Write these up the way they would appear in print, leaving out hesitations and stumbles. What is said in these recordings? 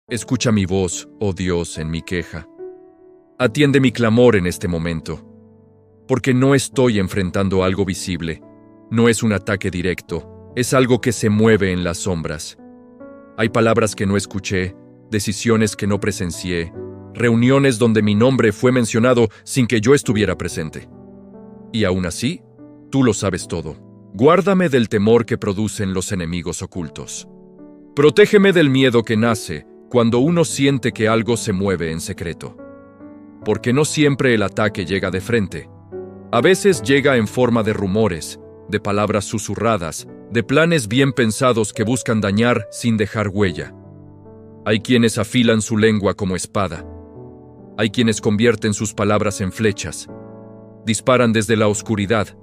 Escucha mi voz, oh Dios, en mi queja. Atiende mi clamor en este momento, porque no estoy enfrentando algo visible, no es un ataque directo, es algo que se mueve en las sombras. Hay palabras que no escuché, decisiones que no presencié, reuniones donde mi nombre fue mencionado sin que yo estuviera presente. Y aún así, tú lo sabes todo. Guárdame del temor que producen los enemigos ocultos. Protégeme del miedo que nace cuando uno siente que algo se mueve en secreto. Porque no siempre el ataque llega de frente. A veces llega en forma de rumores, de palabras susurradas, de planes bien pensados que buscan dañar sin dejar huella. Hay quienes afilan su lengua como espada. Hay quienes convierten sus palabras en flechas. Disparan desde la oscuridad.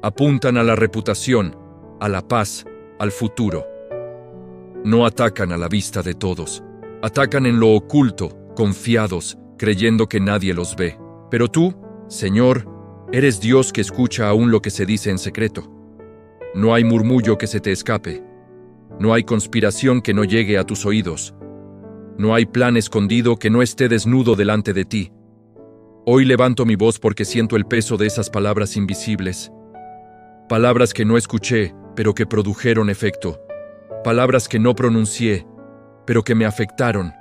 Apuntan a la reputación, a la paz, al futuro. No atacan a la vista de todos. Atacan en lo oculto, confiados, creyendo que nadie los ve. Pero tú, Señor, eres Dios que escucha aún lo que se dice en secreto. No hay murmullo que se te escape. No hay conspiración que no llegue a tus oídos. No hay plan escondido que no esté desnudo delante de ti. Hoy levanto mi voz porque siento el peso de esas palabras invisibles. Palabras que no escuché, pero que produjeron efecto. Palabras que no pronuncié, pero que me afectaron.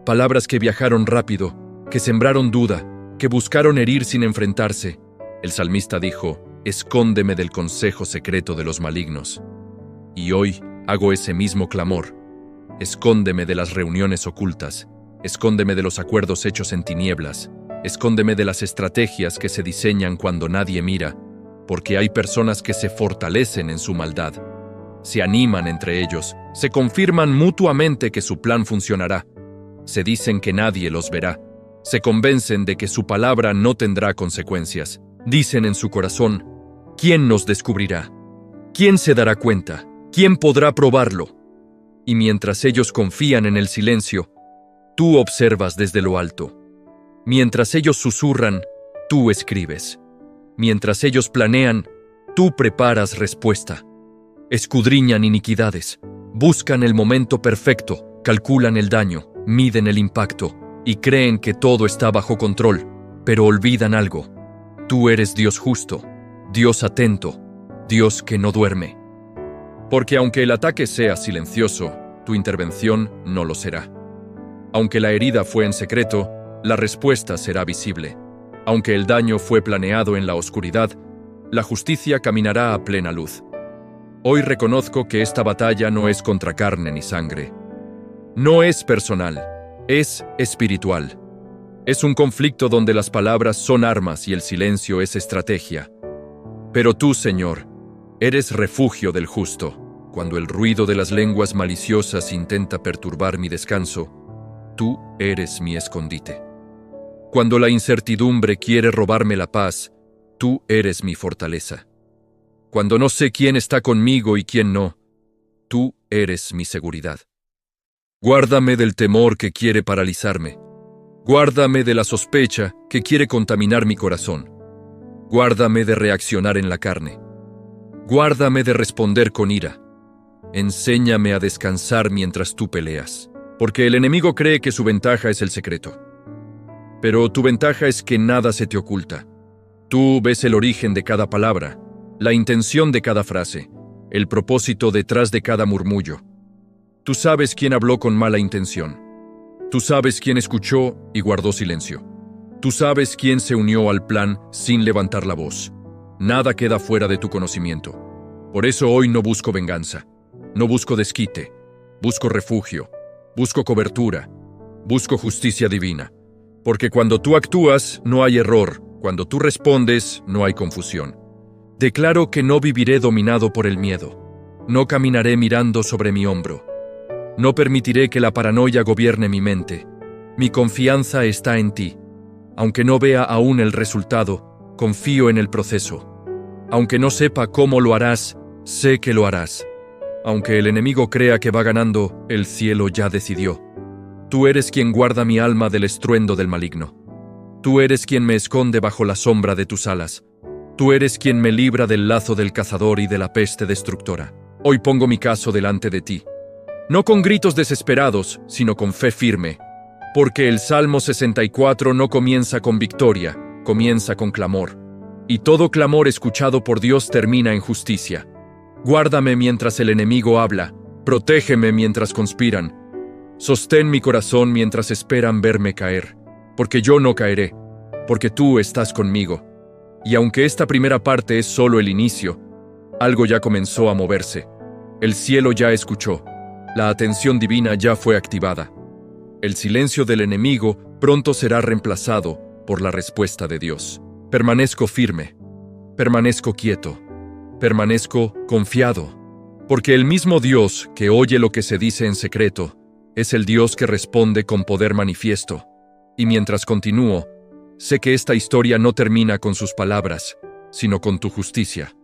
Palabras que viajaron rápido, que sembraron duda, que buscaron herir sin enfrentarse. El salmista dijo: escóndeme del consejo secreto de los malignos. Y hoy hago ese mismo clamor. Escóndeme de las reuniones ocultas. Escóndeme de los acuerdos hechos en tinieblas. Escóndeme de las estrategias que se diseñan cuando nadie mira, porque hay personas que se fortalecen en su maldad. Se animan entre ellos, se confirman mutuamente que su plan funcionará. Se dicen que nadie los verá. Se convencen de que su palabra no tendrá consecuencias. Dicen en su corazón: ¿quién nos descubrirá? ¿Quién se dará cuenta? ¿Quién podrá probarlo? Y mientras ellos confían en el silencio, tú observas desde lo alto. Mientras ellos susurran, tú escribes. Mientras ellos planean, tú preparas respuesta. Escudriñan iniquidades, buscan el momento perfecto, calculan el daño, miden el impacto y creen que todo está bajo control, pero olvidan algo. Tú eres Dios justo, Dios atento, Dios que no duerme. Porque aunque el ataque sea silencioso, tu intervención no lo será. Aunque la herida fue en secreto, la respuesta será visible. Aunque el daño fue planeado en la oscuridad, la justicia caminará a plena luz. Hoy reconozco que esta batalla no es contra carne ni sangre. No es personal, es espiritual. Es un conflicto donde las palabras son armas y el silencio es estrategia. Pero tú, Señor, eres refugio del justo. Cuando el ruido de las lenguas maliciosas intenta perturbar mi descanso, tú eres mi escondite. Cuando la incertidumbre quiere robarme la paz, tú eres mi fortaleza. Cuando no sé quién está conmigo y quién no, tú eres mi seguridad. Guárdame del temor que quiere paralizarme. Guárdame de la sospecha que quiere contaminar mi corazón. Guárdame de reaccionar en la carne. Guárdame de responder con ira. Enséñame a descansar mientras tú peleas, porque el enemigo cree que su ventaja es el secreto. Pero tu ventaja es que nada se te oculta. Tú ves el origen de cada palabra, la intención de cada frase, el propósito detrás de cada murmullo. Tú sabes quién habló con mala intención. Tú sabes quién escuchó y guardó silencio. Tú sabes quién se unió al plan sin levantar la voz. Nada queda fuera de tu conocimiento. Por eso hoy no busco venganza. No busco desquite. Busco refugio. Busco cobertura. Busco justicia divina. Porque cuando tú actúas, no hay error. Cuando tú respondes, no hay confusión. Declaro que no viviré dominado por el miedo. No caminaré mirando sobre mi hombro. No permitiré que la paranoia gobierne mi mente. Mi confianza está en ti. Aunque no vea aún el resultado, confío en el proceso. Aunque no sepa cómo lo harás, sé que lo harás. Aunque el enemigo crea que va ganando, el cielo ya decidió. Tú eres quien guarda mi alma del estruendo del maligno. Tú eres quien me esconde bajo la sombra de tus alas. Tú eres quien me libra del lazo del cazador y de la peste destructora. Hoy pongo mi caso delante de ti. no con gritos desesperados, sino con fe firme, porque el Salmo 64 no comienza con victoria, comienza con clamor, y todo clamor escuchado por Dios termina en justicia. Guárdame mientras el enemigo habla, protégeme mientras conspiran, sostén mi corazón mientras esperan verme caer, porque yo no caeré, porque tú estás conmigo. Y aunque esta primera parte es solo el inicio, algo ya comenzó a moverse. El cielo ya escuchó, la atención divina ya fue activada. El silencio del enemigo pronto será reemplazado por la respuesta de Dios. Permanezco firme, permanezco quieto, permanezco confiado, porque el mismo Dios que oye lo que se dice en secreto es el Dios que responde con poder manifiesto. Y mientras continúo, sé que esta historia no termina con sus palabras, sino con tu justicia.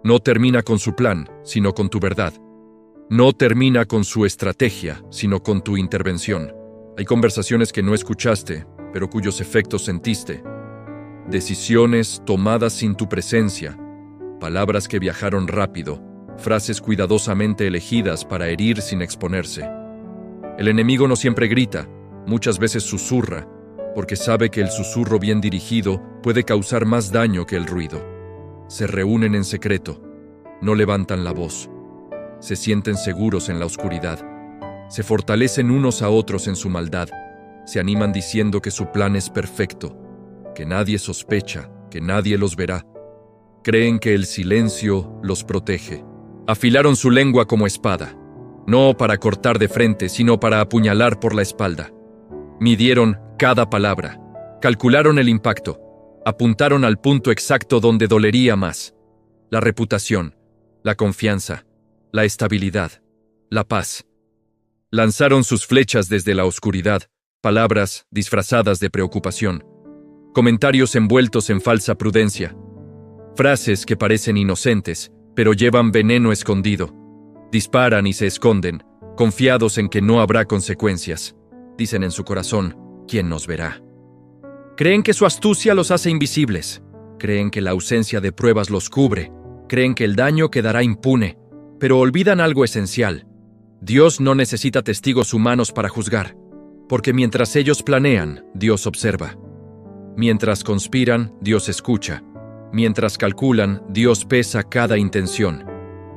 No termina con su plan, sino con tu verdad. No termina con su estrategia, sino con tu intervención. Hay conversaciones que no escuchaste, pero cuyos efectos sentiste. Decisiones tomadas sin tu presencia, palabras que viajaron rápido, frases cuidadosamente elegidas para herir sin exponerse. El enemigo no siempre grita, muchas veces susurra, porque sabe que el susurro bien dirigido puede causar más daño que el ruido. Se reúnen en secreto, no levantan la voz, se sienten seguros en la oscuridad, se fortalecen unos a otros en su maldad, se animan diciendo que su plan es perfecto, que nadie sospecha, que nadie los verá. Creen que el silencio los protege. Afilaron su lengua como espada, no para cortar de frente, sino para apuñalar por la espalda. Midieron cada palabra, calcularon el impacto, apuntaron al punto exacto donde dolería más. La reputación, la confianza, la estabilidad, la paz. Lanzaron sus flechas desde la oscuridad, palabras disfrazadas de preocupación, comentarios envueltos en falsa prudencia, frases que parecen inocentes, pero llevan veneno escondido. Disparan y se esconden, confiados en que no habrá consecuencias. Dicen en su corazón, ¿quién nos verá? Creen que su astucia los hace invisibles. Creen que la ausencia de pruebas los cubre. Creen que el daño quedará impune. Pero olvidan algo esencial. Dios no necesita testigos humanos para juzgar, porque mientras ellos planean, Dios observa. Mientras conspiran, Dios escucha. Mientras calculan, Dios pesa cada intención.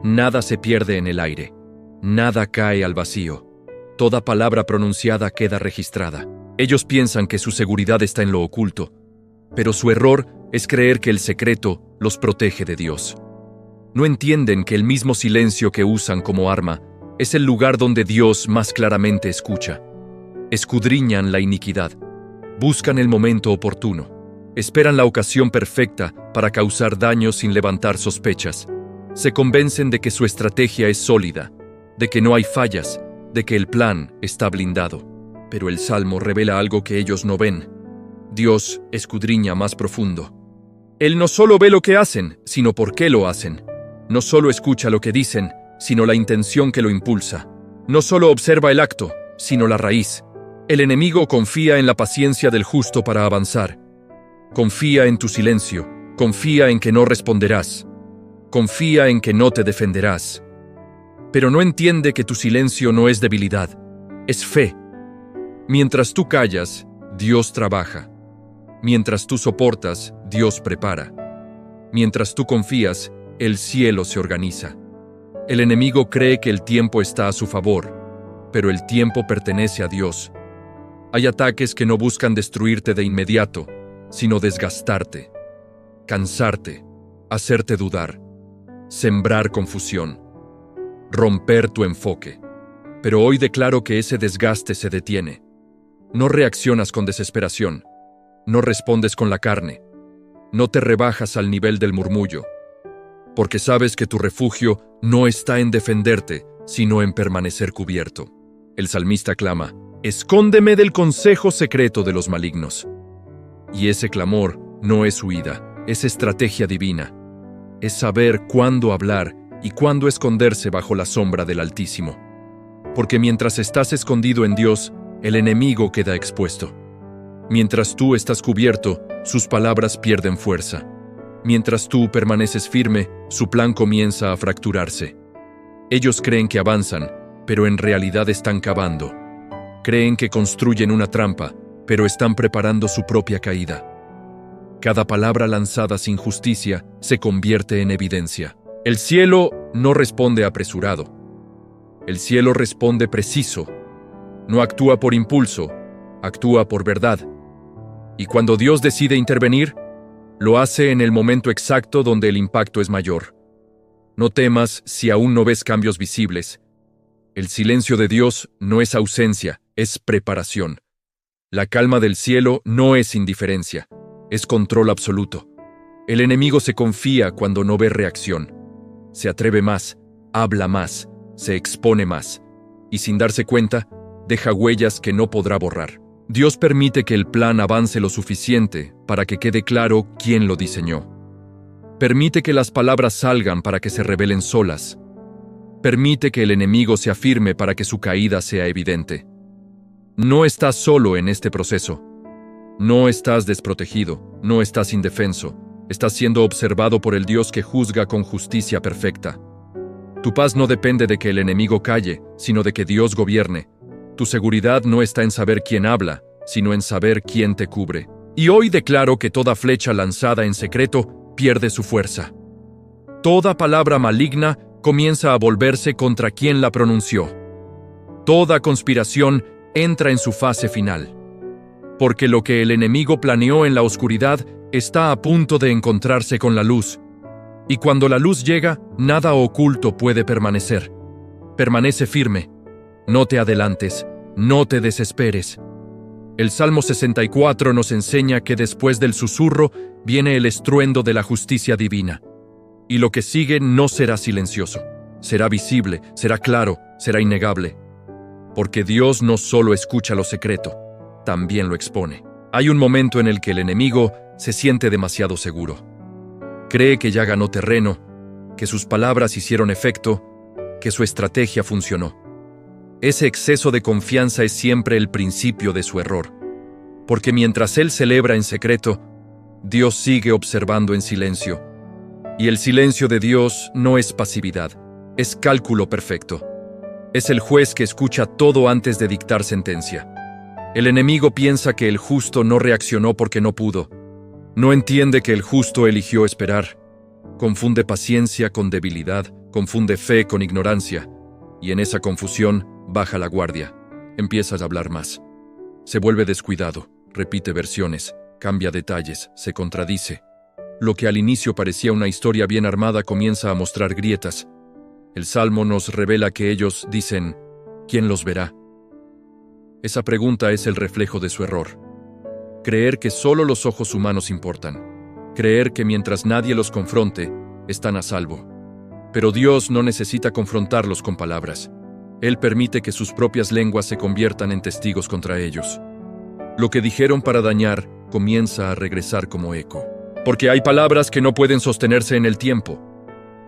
Nada se pierde en el aire. Nada cae al vacío. Toda palabra pronunciada queda registrada. Ellos piensan que su seguridad está en lo oculto, pero su error es creer que el secreto los protege de Dios. No entienden que el mismo silencio que usan como arma es el lugar donde Dios más claramente escucha. Escudriñan la iniquidad, buscan el momento oportuno, esperan la ocasión perfecta para causar daño sin levantar sospechas. Se convencen de que su estrategia es sólida, de que no hay fallas, de que el plan está blindado. Pero el Salmo revela algo que ellos no ven. Dios escudriña más profundo. Él no solo ve lo que hacen, sino por qué lo hacen. No solo escucha lo que dicen, sino la intención que lo impulsa. No solo observa el acto, sino la raíz. El enemigo confía en la paciencia del justo para avanzar. Confía en tu silencio, confía en que no responderás, confía en que no te defenderás. Pero no entiende que tu silencio no es debilidad, es fe. Mientras tú callas, Dios trabaja. Mientras tú soportas, Dios prepara. Mientras tú confías, el cielo se organiza. El enemigo cree que el tiempo está a su favor, pero el tiempo pertenece a Dios. Hay ataques que no buscan destruirte de inmediato, sino desgastarte, cansarte, hacerte dudar, sembrar confusión, romper tu enfoque. Pero hoy declaro que ese desgaste se detiene. No reaccionas con desesperación, no respondes con la carne, no te rebajas al nivel del murmullo, porque sabes que tu refugio no está en defenderte, sino en permanecer cubierto. El salmista clama, «Escóndeme del consejo secreto de los malignos». Y ese clamor no es huida, es estrategia divina. Es saber cuándo hablar y cuándo esconderse bajo la sombra del Altísimo. Porque mientras estás escondido en Dios, el enemigo queda expuesto. Mientras tú estás cubierto, sus palabras pierden fuerza. Mientras tú permaneces firme, su plan comienza a fracturarse. Ellos creen que avanzan, pero en realidad están cavando. Creen que construyen una trampa, pero están preparando su propia caída. Cada palabra lanzada sin justicia se convierte en evidencia. El cielo no responde apresurado. El cielo responde preciso. No actúa por impulso, actúa por verdad. Y cuando Dios decide intervenir, lo hace en el momento exacto donde el impacto es mayor. No temas si aún no ves cambios visibles. El silencio de Dios no es ausencia, es preparación. La calma del cielo no es indiferencia, es control absoluto. El enemigo se confía cuando no ve reacción. Se atreve más, habla más, se expone más, y sin darse cuenta, deja huellas que no podrá borrar. Dios permite que el plan avance lo suficiente para que quede claro quién lo diseñó. Permite que las palabras salgan para que se revelen solas. Permite que el enemigo se afirme para que su caída sea evidente. No estás solo en este proceso. No estás desprotegido, no estás indefenso. Estás siendo observado por el Dios que juzga con justicia perfecta. Tu paz no depende de que el enemigo calle, sino de que Dios gobierne. Tu seguridad no está en saber quién habla, sino en saber quién te cubre. Y hoy declaro que toda flecha lanzada en secreto pierde su fuerza. Toda palabra maligna comienza a volverse contra quien la pronunció. Toda conspiración entra en su fase final. Porque lo que el enemigo planeó en la oscuridad está a punto de encontrarse con la luz. Y cuando la luz llega, nada oculto puede permanecer. Permanece firme. No te adelantes, no te desesperes. El Salmo 64 nos enseña que después del susurro viene el estruendo de la justicia divina. Y lo que sigue no será silencioso. Será visible, será claro, será innegable. Porque Dios no solo escucha lo secreto, también lo expone. Hay un momento en el que el enemigo se siente demasiado seguro. Cree que ya ganó terreno, que sus palabras hicieron efecto, que su estrategia funcionó. Ese exceso de confianza es siempre el principio de su error. Porque mientras él celebra en secreto, Dios sigue observando en silencio. Y el silencio de Dios no es pasividad, es cálculo perfecto. Es el juez que escucha todo antes de dictar sentencia. El enemigo piensa que el justo no reaccionó porque no pudo. No entiende que el justo eligió esperar. Confunde paciencia con debilidad, confunde fe con ignorancia. Y en esa confusión baja la guardia. Empiezas a hablar más. Se vuelve descuidado, repite versiones, cambia detalles, se contradice. Lo que al inicio parecía una historia bien armada comienza a mostrar grietas. El Salmo nos revela que ellos dicen, ¿quién los verá? Esa pregunta es el reflejo de su error. Creer que solo los ojos humanos importan. Creer que mientras nadie los confronte, están a salvo. Pero Dios no necesita confrontarlos con palabras. Él permite que sus propias lenguas se conviertan en testigos contra ellos. Lo que dijeron para dañar comienza a regresar como eco. Porque hay palabras que no pueden sostenerse en el tiempo.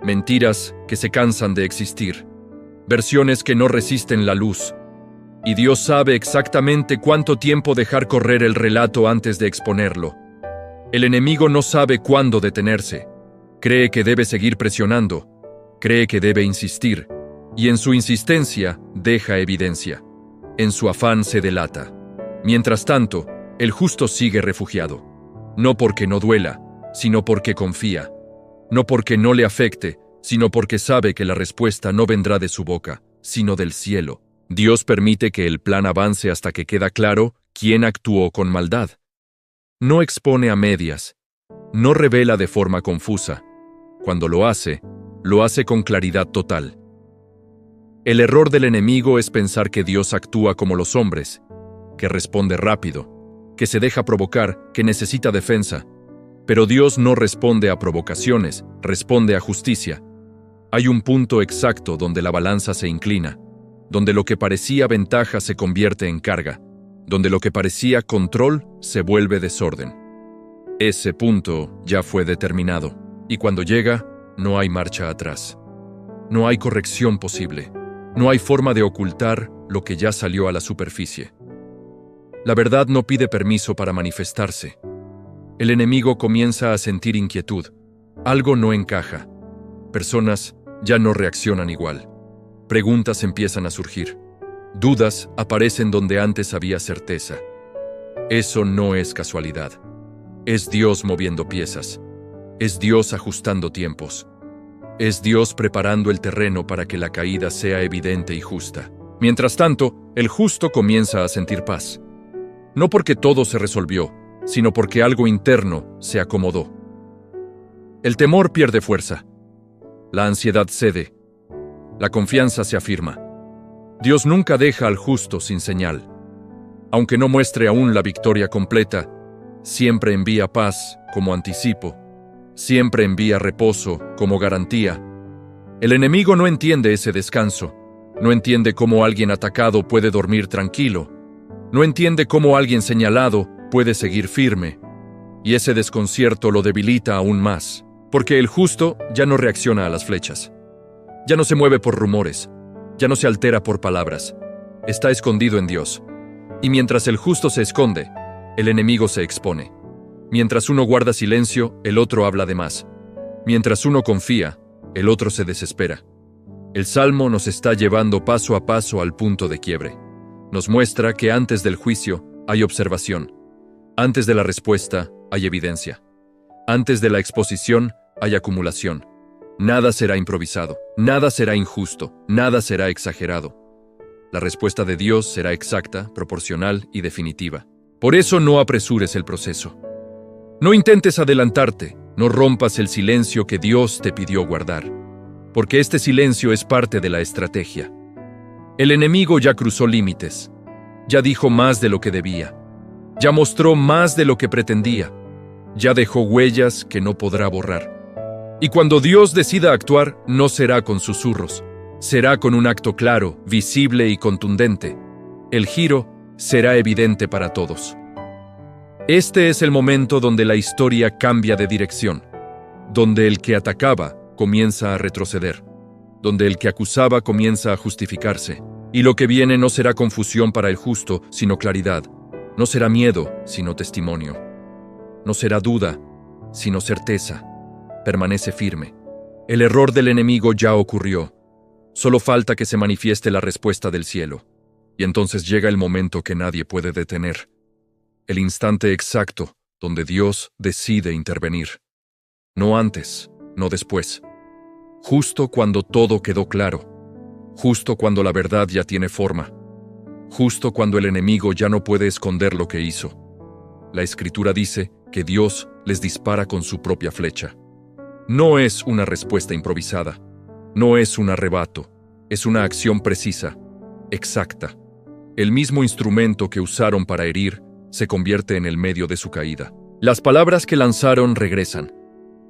Mentiras que se cansan de existir. Versiones que no resisten la luz. Y Dios sabe exactamente cuánto tiempo dejar correr el relato antes de exponerlo. El enemigo no sabe cuándo detenerse. Cree que debe seguir presionando. Cree que debe insistir. Y en su insistencia deja evidencia. En su afán se delata. Mientras tanto, el justo sigue refugiado. No porque no duela, sino porque confía. No porque no le afecte, sino porque sabe que la respuesta no vendrá de su boca, sino del cielo. Dios permite que el plan avance hasta que queda claro quién actuó con maldad. No expone a medias. No revela de forma confusa. Cuando lo hace con claridad total. El error del enemigo es pensar que Dios actúa como los hombres, que responde rápido, que se deja provocar, que necesita defensa. Pero Dios no responde a provocaciones, responde a justicia. Hay un punto exacto donde la balanza se inclina, donde lo que parecía ventaja se convierte en carga, donde lo que parecía control se vuelve desorden. Ese punto ya fue determinado, y cuando llega, no hay marcha atrás. No hay corrección posible. No hay forma de ocultar lo que ya salió a la superficie. La verdad no pide permiso para manifestarse. El enemigo comienza a sentir inquietud. Algo no encaja. Personas ya no reaccionan igual. preguntas empiezan a surgir. Dudas aparecen donde antes había certeza. Eso no es casualidad. Es Dios moviendo piezas. Es Dios ajustando tiempos. Es Dios preparando el terreno para que la caída sea evidente y justa. Mientras tanto, el justo comienza a sentir paz. No porque todo se resolvió, sino porque algo interno se acomodó. El temor pierde fuerza. La ansiedad cede. La confianza se afirma. Dios nunca deja al justo sin señal. Aunque no muestre aún la victoria completa, siempre envía paz como anticipo. Siempre envía reposo como garantía. El enemigo no entiende ese descanso. No entiende cómo alguien atacado puede dormir tranquilo. No entiende cómo alguien señalado puede seguir firme. Y ese desconcierto lo debilita aún más, porque el justo ya no reacciona a las flechas. Ya no se mueve por rumores. Ya no se altera por palabras. Está escondido en Dios. Y mientras el justo se esconde, el enemigo se expone. Mientras uno guarda silencio, el otro habla de más. Mientras uno confía, el otro se desespera. El Salmo nos está llevando paso a paso al punto de quiebre. Nos muestra que antes del juicio hay observación. Antes de la respuesta hay evidencia. Antes de la exposición hay acumulación. Nada será improvisado, nada será injusto, nada será exagerado. La respuesta de Dios será exacta, proporcional y definitiva. Por eso no apresures el proceso. No intentes adelantarte, no rompas el silencio que Dios te pidió guardar, porque este silencio es parte de la estrategia. El enemigo ya cruzó límites, ya dijo más de lo que debía, ya mostró más de lo que pretendía, ya dejó huellas que no podrá borrar. Y cuando Dios decida actuar, no será con susurros, será con un acto claro, visible y contundente. El giro será evidente para todos. Este es el momento donde la historia cambia de dirección, donde el que atacaba comienza a retroceder, donde el que acusaba comienza a justificarse, y lo que viene no será confusión para el justo, sino claridad, no será miedo, sino testimonio, no será duda, sino certeza. Permanece firme. El error del enemigo ya ocurrió. Solo falta que se manifieste la respuesta del cielo. Y entonces llega el momento que nadie puede detener. El instante exacto donde Dios decide intervenir. No antes, no después. Justo cuando todo quedó claro. Justo cuando la verdad ya tiene forma. Justo cuando el enemigo ya no puede esconder lo que hizo. La Escritura dice que Dios les dispara con su propia flecha. No es una respuesta improvisada, no es un arrebato, es una acción precisa, exacta. El mismo instrumento que usaron para herir se convierte en el medio de su caída. Las palabras que lanzaron regresan.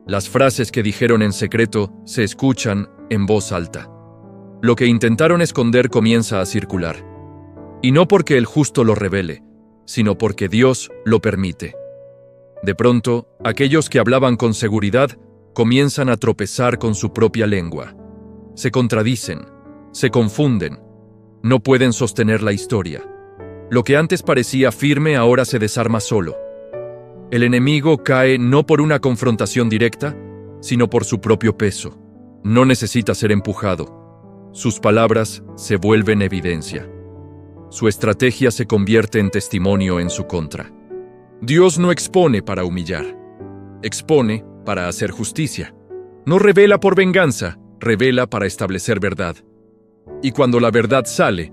Las frases que dijeron en secreto se escuchan en voz alta. Lo que intentaron esconder comienza a circular. Y no porque el justo lo revele, sino porque Dios lo permite. De pronto, aquellos que hablaban con seguridad comienzan a tropezar con su propia lengua. Se contradicen, se confunden, no pueden sostener la historia. Lo que antes parecía firme ahora se desarma solo. El enemigo cae no por una confrontación directa, sino por su propio peso. No necesita ser empujado. Sus palabras se vuelven evidencia. Su estrategia se convierte en testimonio en su contra. Dios no expone para humillar. Expone para hacer justicia. No revela por venganza, revela para establecer verdad. Y cuando la verdad sale,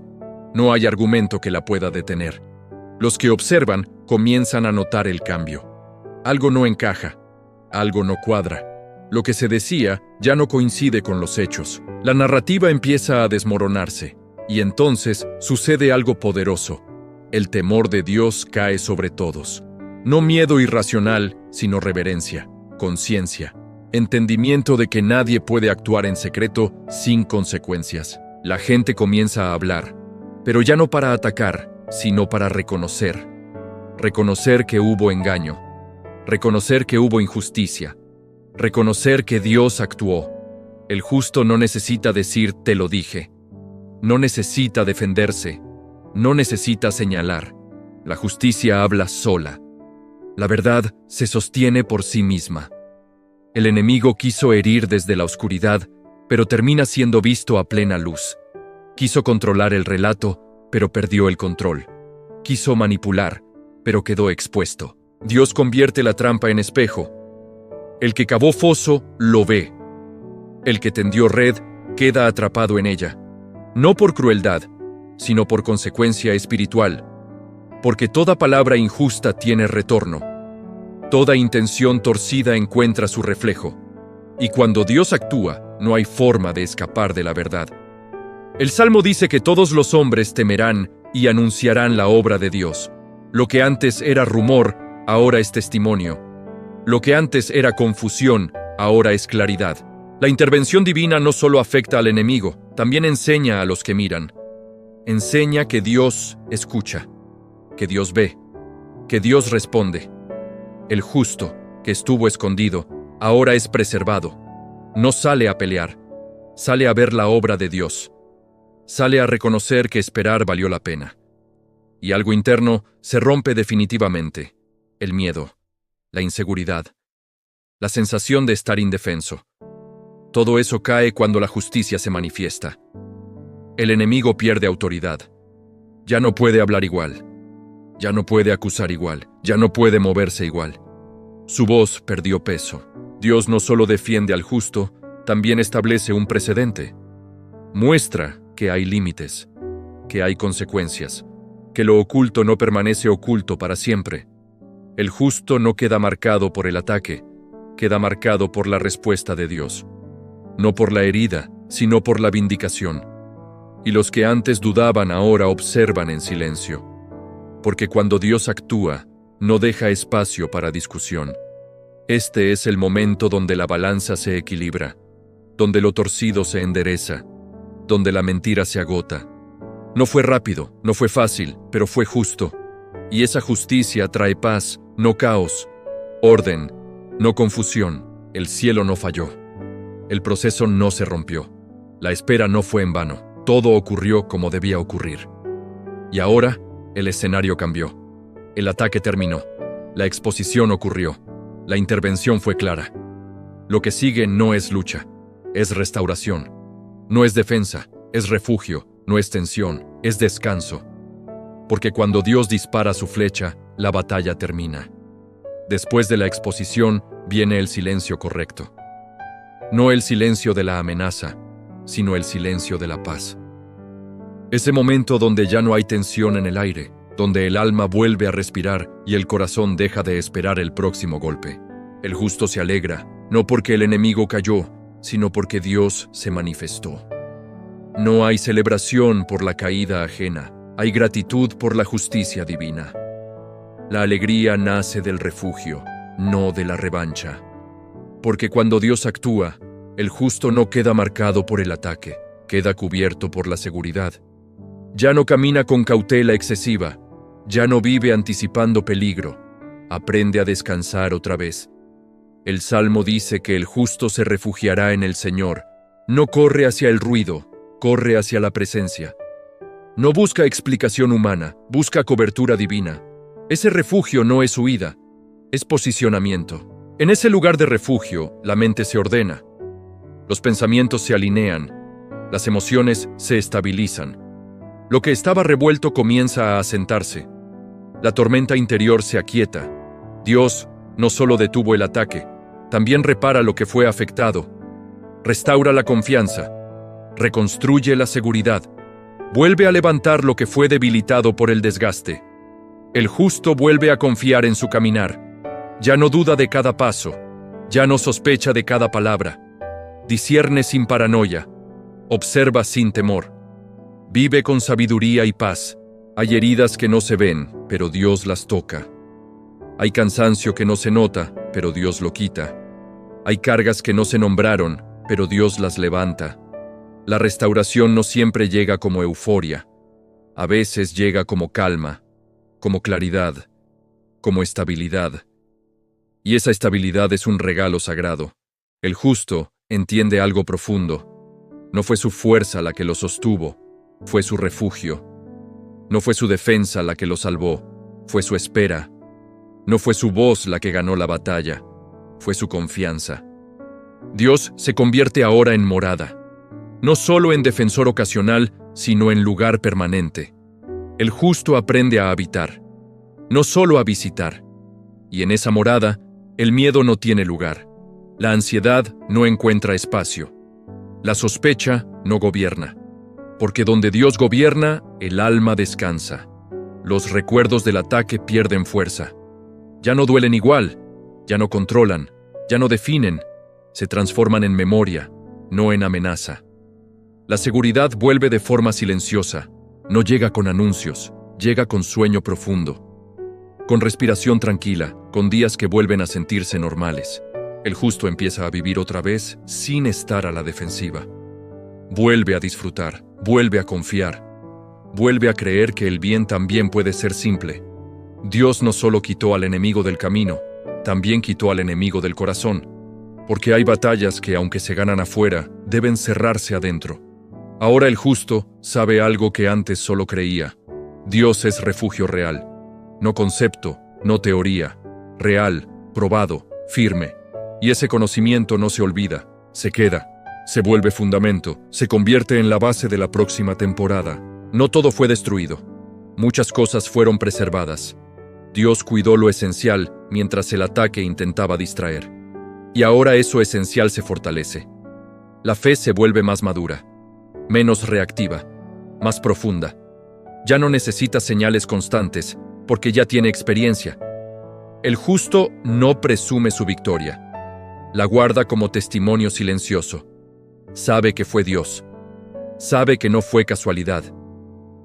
no hay argumento que la pueda detener. Los que observan comienzan a notar el cambio. Algo no encaja, algo no cuadra. Lo que se decía ya no coincide con los hechos. La narrativa empieza a desmoronarse, y entonces sucede algo poderoso. El temor de Dios cae sobre todos. No miedo irracional, sino reverencia, conciencia, entendimiento de que nadie puede actuar en secreto sin consecuencias. La gente comienza a hablar, pero ya no para atacar, sino para reconocer. Reconocer que hubo engaño, reconocer que hubo injusticia, reconocer que Dios actuó. El justo no necesita decir "te lo dije", no necesita defenderse, no necesita señalar. La justicia habla sola. La verdad se sostiene por sí misma. El enemigo quiso herir desde la oscuridad, pero termina siendo visto a plena luz. Quiso controlar el relato, pero perdió el control. Quiso manipular, pero quedó expuesto. Dios convierte la trampa en espejo. El que cavó foso, lo ve. El que tendió red, queda atrapado en ella. No por crueldad, sino por consecuencia espiritual. Porque toda palabra injusta tiene retorno. Toda intención torcida encuentra su reflejo. Y cuando Dios actúa, no hay forma de escapar de la verdad. El Salmo dice que todos los hombres temerán y anunciarán la obra de Dios. Lo que antes era rumor, ahora es testimonio. Lo que antes era confusión, ahora es claridad. La intervención divina no solo afecta al enemigo, también enseña a los que miran. Enseña que Dios escucha, que Dios ve, que Dios responde. El justo, que estuvo escondido, ahora es preservado. No sale a pelear, sale a ver la obra de Dios. Sale a reconocer que esperar valió la pena. Y algo interno se rompe definitivamente. El miedo, la inseguridad, la sensación de estar indefenso. Todo eso cae cuando la justicia se manifiesta. El enemigo pierde autoridad. Ya no puede hablar igual. Ya no puede acusar igual. Ya no puede moverse igual. Su voz perdió peso. Dios no solo defiende al justo, también establece un precedente. Muestra que hay límites, que hay consecuencias, que lo oculto no permanece oculto para siempre. El justo no queda marcado por el ataque, queda marcado por la respuesta de Dios. No por la herida, sino por la vindicación. Y los que antes dudaban ahora observan en silencio. Porque cuando Dios actúa, no deja espacio para discusión. Este es el momento donde la balanza se equilibra, donde lo torcido se endereza, donde la mentira se agota. No fue rápido, no fue fácil, pero fue justo. Y esa justicia trae paz, no caos, orden, no confusión. El cielo no falló. El proceso no se rompió. La espera no fue en vano. Todo ocurrió como debía ocurrir. Y ahora, el escenario cambió. El ataque terminó. La exposición ocurrió. La intervención fue clara. Lo que sigue no es lucha, es restauración. No es defensa, es refugio, no es tensión, es descanso. Porque cuando Dios dispara su flecha, la batalla termina. Después de la exposición, viene el silencio correcto. No el silencio de la amenaza, sino el silencio de la paz. Ese momento donde ya no hay tensión en el aire, donde el alma vuelve a respirar y el corazón deja de esperar el próximo golpe. El justo se alegra, no porque el enemigo cayó, sino porque Dios se manifestó. No hay celebración por la caída ajena, hay gratitud por la justicia divina. La alegría nace del refugio, no de la revancha. Porque cuando Dios actúa, el justo no queda marcado por el ataque, queda cubierto por la seguridad. Ya no camina con cautela excesiva, ya no vive anticipando peligro, aprende a descansar otra vez. El Salmo dice que el justo se refugiará en el Señor, no corre hacia el ruido, corre hacia la presencia. No busca explicación humana, busca cobertura divina. Ese refugio no es huida, es posicionamiento. En ese lugar de refugio, la mente se ordena. Los pensamientos se alinean, las emociones se estabilizan. Lo que estaba revuelto comienza a asentarse. La tormenta interior se aquieta. Dios no solo detuvo el ataque, también repara lo que fue afectado. Restaura la confianza, reconstruye la seguridad, vuelve a levantar lo que fue debilitado por el desgaste. El justo vuelve a confiar en su caminar. Ya no duda de cada paso, ya no sospecha de cada palabra. Discierne sin paranoia, observa sin temor. Vive con sabiduría y paz. Hay heridas que no se ven, pero Dios las toca. Hay cansancio que no se nota, pero Dios lo quita. Hay cargas que no se nombraron, pero Dios las levanta. La restauración no siempre llega como euforia. A veces llega como calma, como claridad, como estabilidad. Y esa estabilidad es un regalo sagrado. El justo entiende algo profundo. No fue su fuerza la que lo sostuvo, fue su refugio. No fue su defensa la que lo salvó, fue su espera. No fue su voz la que ganó la batalla, fue su confianza. Dios se convierte ahora en morada, no solo en defensor ocasional, sino en lugar permanente. El justo aprende a habitar, no solo a visitar. Y en esa morada, el miedo no tiene lugar. La ansiedad no encuentra espacio. La sospecha no gobierna. Porque donde Dios gobierna, el alma descansa. Los recuerdos del ataque pierden fuerza. Ya no duelen igual, ya no controlan, ya no definen, se transforman en memoria, no en amenaza. La seguridad vuelve de forma silenciosa, no llega con anuncios, llega con sueño profundo. Con respiración tranquila, con días que vuelven a sentirse normales. El justo empieza a vivir otra vez sin estar a la defensiva. Vuelve a disfrutar, vuelve a confiar, vuelve a creer que el bien también puede ser simple. Dios no solo quitó al enemigo del camino, también quitó al enemigo del corazón, porque hay batallas que, aunque se ganan afuera, deben cerrarse adentro. Ahora el justo sabe algo que antes solo creía. Dios es refugio real. No concepto, no teoría, real, probado, firme. Y ese conocimiento no se olvida, se queda, se vuelve fundamento, se convierte en la base de la próxima temporada. No todo fue destruido. Muchas cosas fueron preservadas. Dios cuidó lo esencial mientras el ataque intentaba distraer. Y ahora eso esencial se fortalece. La fe se vuelve más madura, menos reactiva, más profunda. Ya no necesita señales constantes, porque ya tiene experiencia. El justo no presume su victoria. La guarda como testimonio silencioso. Sabe que fue Dios. Sabe que no fue casualidad.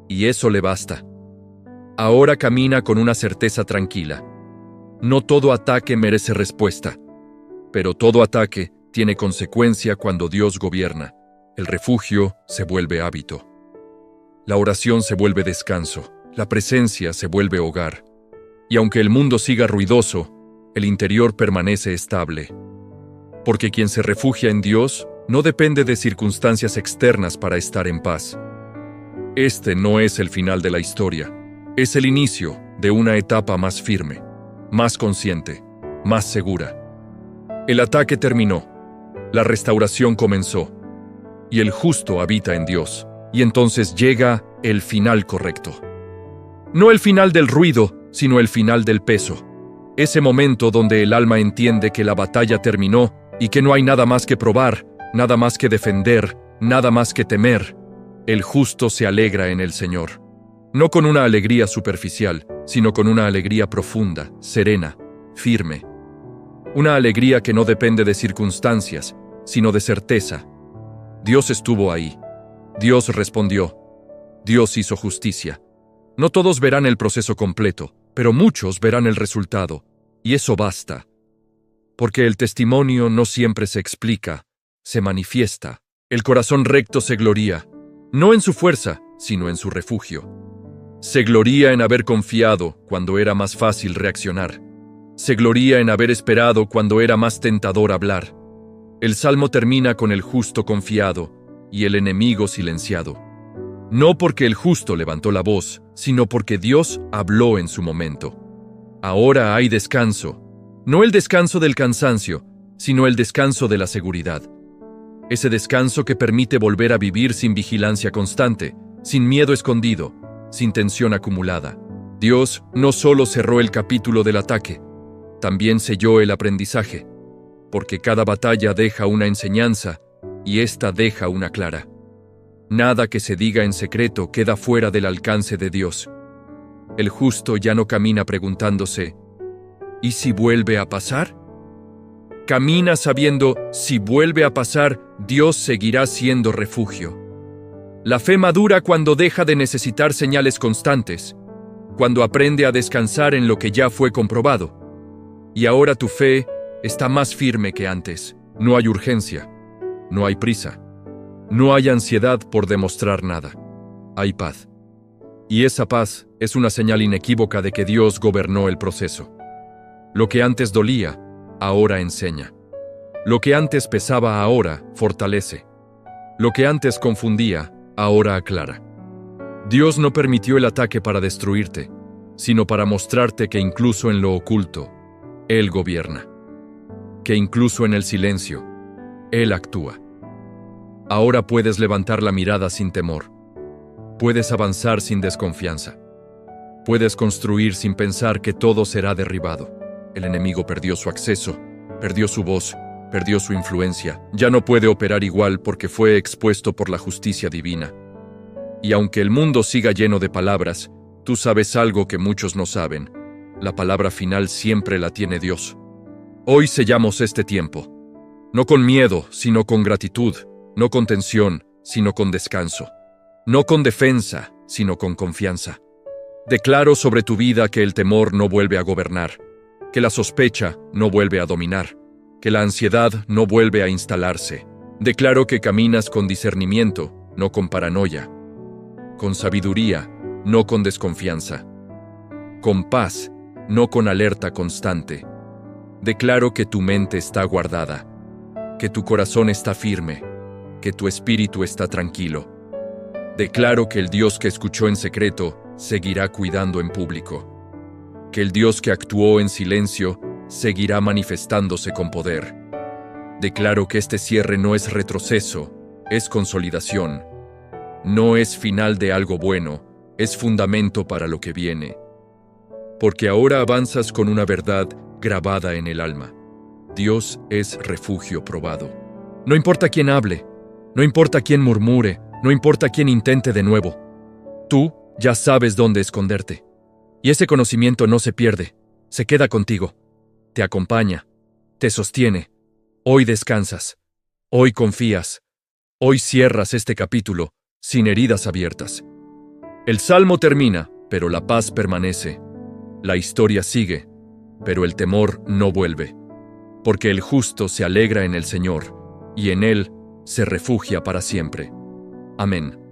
Y eso le basta. Ahora camina con una certeza tranquila. No todo ataque merece respuesta, pero todo ataque tiene consecuencia cuando Dios gobierna. El refugio se vuelve hábito. La oración se vuelve descanso. La presencia se vuelve hogar. Y aunque el mundo siga ruidoso, el interior permanece estable. Porque quien se refugia en Dios no depende de circunstancias externas para estar en paz. Este no es el final de la historia. Es el inicio de una etapa más firme, más consciente, más segura. El ataque terminó. La restauración comenzó. Y el justo habita en Dios. Y entonces llega el final correcto. No el final del ruido, sino el final del peso. Ese momento donde el alma entiende que la batalla terminó y que no hay nada más que probar, nada más que defender, nada más que temer. El justo se alegra en el Señor. No con una alegría superficial, sino con una alegría profunda, serena, firme. Una alegría que no depende de circunstancias, sino de certeza. Dios estuvo ahí. Dios respondió. Dios hizo justicia. No todos verán el proceso completo, pero muchos verán el resultado, y eso basta. Porque el testimonio no siempre se explica, se manifiesta. El corazón recto se gloría, no en su fuerza, sino en su refugio. Se gloría en haber confiado cuando era más fácil reaccionar. Se gloría en haber esperado cuando era más tentador hablar. El salmo termina con el justo confiado y el enemigo silenciado. No porque el justo levantó la voz, sino porque Dios habló en su momento. Ahora hay descanso, no el descanso del cansancio, sino el descanso de la seguridad. Ese descanso que permite volver a vivir sin vigilancia constante, sin miedo escondido, sin tensión acumulada. Dios no solo cerró el capítulo del ataque, también selló el aprendizaje, porque cada batalla deja una enseñanza y esta deja una clara. Nada que se diga en secreto queda fuera del alcance de Dios. El justo ya no camina preguntándose, ¿y si vuelve a pasar? Camina sabiendo, si vuelve a pasar, Dios seguirá siendo refugio. La fe madura cuando deja de necesitar señales constantes, cuando aprende a descansar en lo que ya fue comprobado. Y ahora tu fe está más firme que antes. No hay urgencia, no hay prisa. No hay ansiedad por demostrar nada. Hay paz. Y esa paz es una señal inequívoca de que Dios gobernó el proceso. Lo que antes dolía, ahora enseña. Lo que antes pesaba, ahora fortalece. Lo que antes confundía, ahora aclara. Dios no permitió el ataque para destruirte, sino para mostrarte que incluso en lo oculto, Él gobierna. Que incluso en el silencio, Él actúa. Ahora puedes levantar la mirada sin temor. Puedes avanzar sin desconfianza. Puedes construir sin pensar que todo será derribado. El enemigo perdió su acceso, perdió su voz, perdió su influencia. Ya no puede operar igual porque fue expuesto por la justicia divina. Y aunque el mundo siga lleno de palabras, tú sabes algo que muchos no saben. La palabra final siempre la tiene Dios. Hoy sellamos este tiempo. No con miedo, sino con gratitud. No con tensión, sino con descanso. No con defensa, sino con confianza. Declaro sobre tu vida que el temor no vuelve a gobernar, que la sospecha no vuelve a dominar, que la ansiedad no vuelve a instalarse. Declaro que caminas con discernimiento, no con paranoia, con sabiduría, no con desconfianza, con paz, no con alerta constante. Declaro que tu mente está guardada, que tu corazón está firme, que tu espíritu está tranquilo. Declaro que el Dios que escuchó en secreto seguirá cuidando en público, que el Dios que actuó en silencio seguirá manifestándose con poder. Declaro que este cierre no es retroceso, es consolidación. No es final de algo bueno, es fundamento para lo que viene. Porque ahora avanzas con una verdad grabada en el alma. Dios es refugio probado. No importa quién hable, no importa quién murmure, no importa quién intente de nuevo. Tú ya sabes dónde esconderte. Y ese conocimiento no se pierde, se queda contigo. Te acompaña, te sostiene. Hoy descansas, hoy confías, hoy cierras este capítulo sin heridas abiertas. El salmo termina, pero la paz permanece. La historia sigue, pero el temor no vuelve. Porque el justo se alegra en el Señor, y en Él se refugia para siempre. Amén.